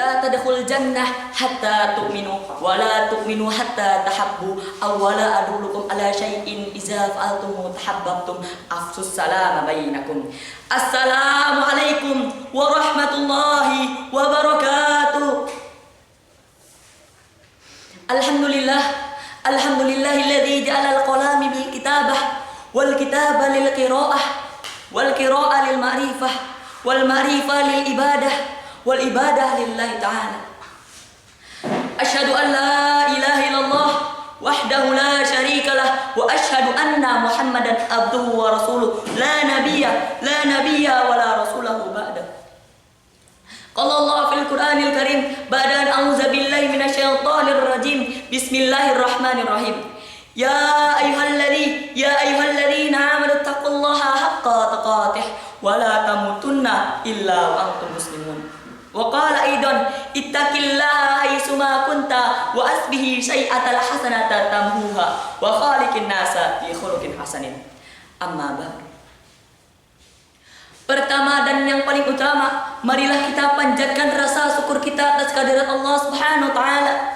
la tadkhul jannah hatta tu'minu wa la tu'minu hatta tahabbu aw wala adullukum ala syai'in idza fa'altum tahabbtum afsus salam bainakum. Assalamu alaikum warahmatullahi wabarakatuh. Alhamdulillahilladzi ja'ala al-qalama bil kitabah wal kitaba lil qiraah wal qiraah lil ma'rifah wal ma'rifah lil ibadah wal ibadah lillahi ta'ala. Asyhadu an la ilaha illallah wahdahu la syarika lah wa asyhadu anna Muhammadan abduhu wa rasuluh la nabiyya wa la rasulahu ba'da. Qala Allah fil Qur'anil Karim ba'da an a'udzu billahi minasyaitonir rajim. Bismillahirrahmanirrahim. Ya ayyuhalladzina amanu taqullaha haqqa tuqatih wa la tamutunna illa wa antum muslimun. Wa qala aidan ittaqillaha haitsuma kunta wa asbihi syai'atal hasanata tamhuha wa khaliqin nasa bi khuluqin hasanin. Amma ba'du. Pertama dan yang paling utama, marilah kita panjatkan rasa syukur kita atas kehadirat Allah Subhanahu wa taala.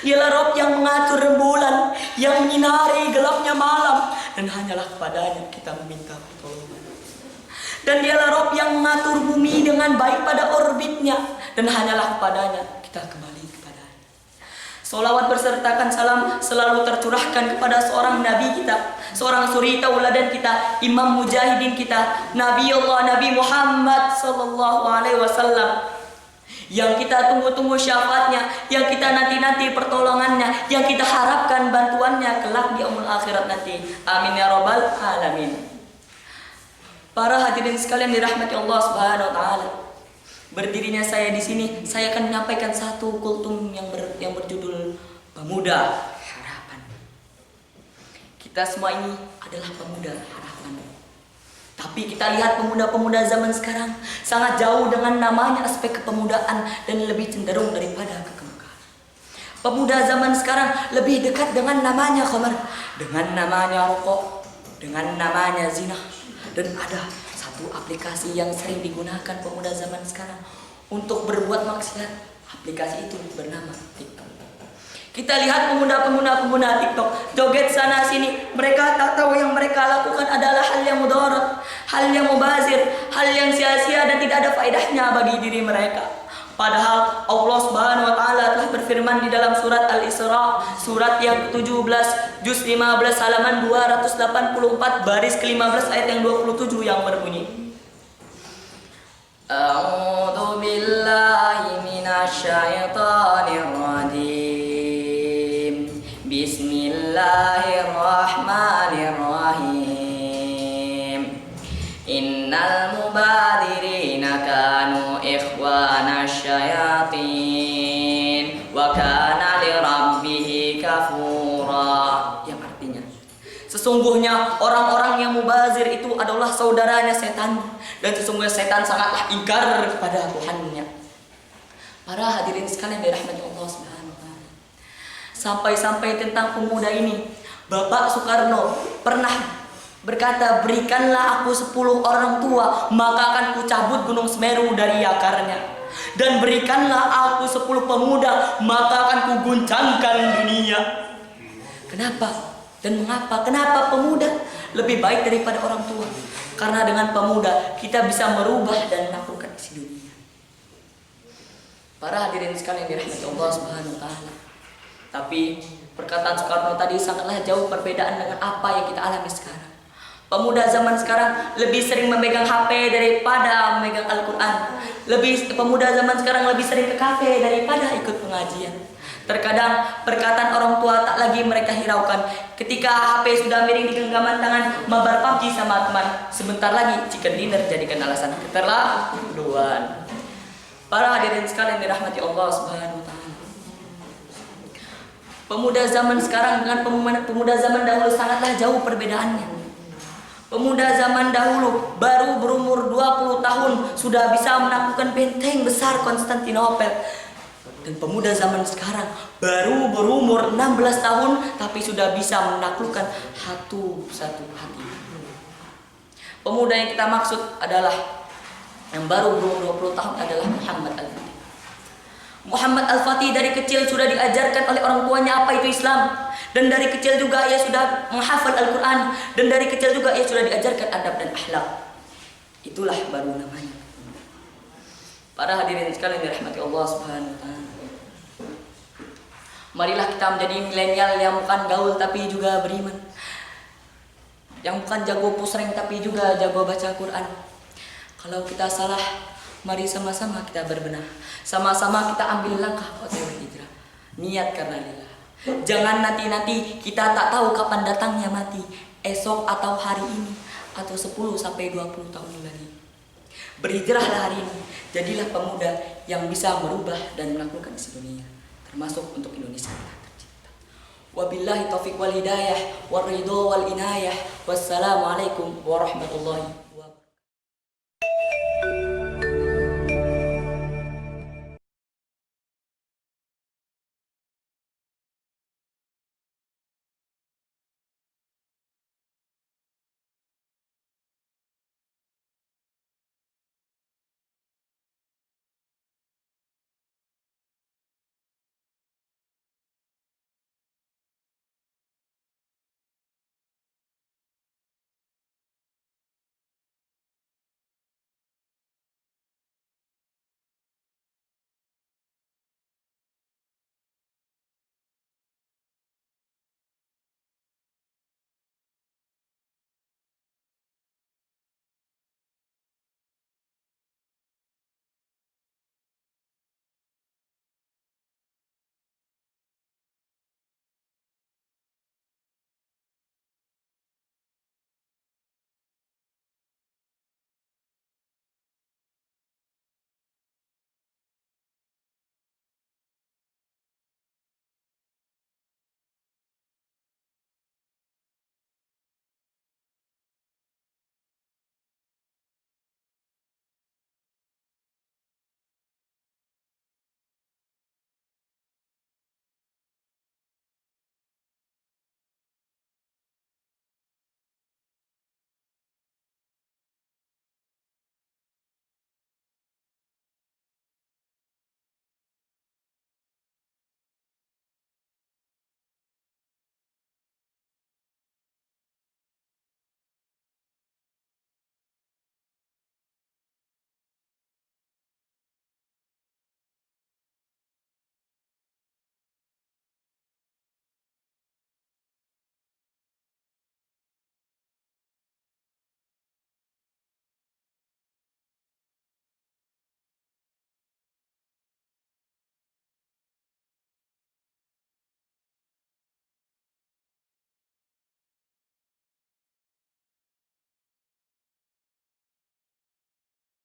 Dialah Rabb yang mengatur rembulan, yang menyinari gelapnya malam, dan hanyalah kepadanya kita meminta pertolongan. Dan dialah Rabb yang mengatur bumi dengan baik pada orbitnya, dan hanyalah kepadanya kita kembali kepadanya. Salawat bersertakan salam selalu tercurahkan kepada seorang nabi kita, seorang suri tauladan kita, imam mujahidin kita, Nabi Allah Nabi Muhammad sallallahu alaihi wasallam, yang kita tunggu-tunggu syafaatnya, yang kita nanti-nanti pertolongannya, yang kita harapkan bantuannya kelak di yaumul akhirat nanti. Amin ya rabbal alamin. Para hadirin sekalian dirahmati Allah Subhanahu wa taala. Berdirinya saya di sini, saya akan menyampaikan satu kultum yang berjudul Pemuda Harapan. Kita semua ini adalah pemuda harapan. Tapi kita lihat pemuda-pemuda zaman sekarang sangat jauh dengan namanya aspek kepemudaan dan lebih cenderung daripada kegemukan. Pemuda zaman sekarang lebih dekat dengan namanya khamar, dengan namanya rokok, dengan namanya zina, dan ada satu aplikasi yang sering digunakan pemuda zaman sekarang untuk berbuat maksiat. Aplikasi itu bernama TikTok. Kita lihat pemuda TikTok joget sana sini, mereka tak tahu yang mereka lakukan adalah hal yang mudarat, hal yang mubazir, hal yang sia-sia dan tidak ada faedahnya bagi diri mereka. Padahal Allah Subhanahu wa taala telah berfirman di dalam surat Al-Isra, surat yang ke-17, juz 15 halaman 284 baris ke-15 ayat yang 27 yang berbunyi, A'udzu billahi minasyaitonir rajim. Bismillahirrahmanirrahim. Innal mubadirina kanu ikhwana syayatin wa kana lirabbih kafura. Yang artinya, sesungguhnya orang-orang yang mubazir itu adalah saudaranya setan, dan sesungguhnya setan sangatlah ingkar kepada Tuhannya. Para hadirin sekalian dirahmati Allah Subhanahu wa taala. Sampai-sampai tentang pemuda ini, Bapak Soekarno pernah berkata, berikanlah aku 10 orang tua, maka akan kucabut gunung Semeru dari akarnya. Dan berikanlah aku 10 pemuda, maka akan kuguncangkan dunia. Kenapa? Dan mengapa? Kenapa pemuda lebih baik daripada orang tua? Karena dengan pemuda kita bisa merubah dan menaklukkan isi dunia. Para hadirin sekalian dirahmati Allah Subhanahu wa taala. Tapi perkataan Soekarno tadi sangatlah jauh perbedaan dengan apa yang kita alami sekarang. Pemuda zaman sekarang lebih sering memegang HP daripada memegang Al-Quran. Pemuda zaman sekarang lebih sering ke kafe daripada ikut pengajian. Terkadang perkataan orang tua tak lagi mereka hiraukan. Ketika HP sudah miring di genggaman tangan, mabar PUBG sama teman. Sebentar lagi chicken dinner jadikan alasan keterlaluan. Para hadirin sekalian dirahmati Allah Subhanahu wa taala. Pemuda zaman sekarang dengan pemuda zaman dahulu sangatlah jauh perbedaannya. Pemuda zaman dahulu baru berumur 20 tahun sudah bisa menaklukkan benteng besar Konstantinopel. Dan pemuda zaman sekarang baru berumur 16 tahun tapi sudah bisa menaklukkan satu hati. Pemuda yang kita maksud adalah yang baru berumur 20 tahun adalah Muhammad Al-Fatih. Muhammad Al-Fatih dari kecil sudah diajarkan oleh orang tuanya apa itu Islam. Dan dari kecil juga ia sudah menghafal Al-Quran. Dan dari kecil juga ia sudah diajarkan adab dan akhlak. Itulah baru namanya. Para hadirin sekalian dirahmati Allah Subhanahu wa taala. Marilah kita menjadi milenial yang bukan gaul tapi juga beriman. Yang bukan jago pusreng tapi juga jago baca Quran. Kalau kita salah, mari sama-sama kita berbenah. Sama-sama kita ambil langkah khotbah hijrah. Niat karena lillah. Jangan nanti-nanti kita tak tahu kapan datangnya mati. Esok atau hari ini atau 10 sampai 20 tahun lagi. Berhijrahlah hari ini. Jadilah pemuda yang bisa merubah dan melakukan isi dunia, termasuk untuk Indonesia kita tercinta. Wabillahi taufiq wal hidayah, war ridho wal inayah. Wassalamualaikum warahmatullahi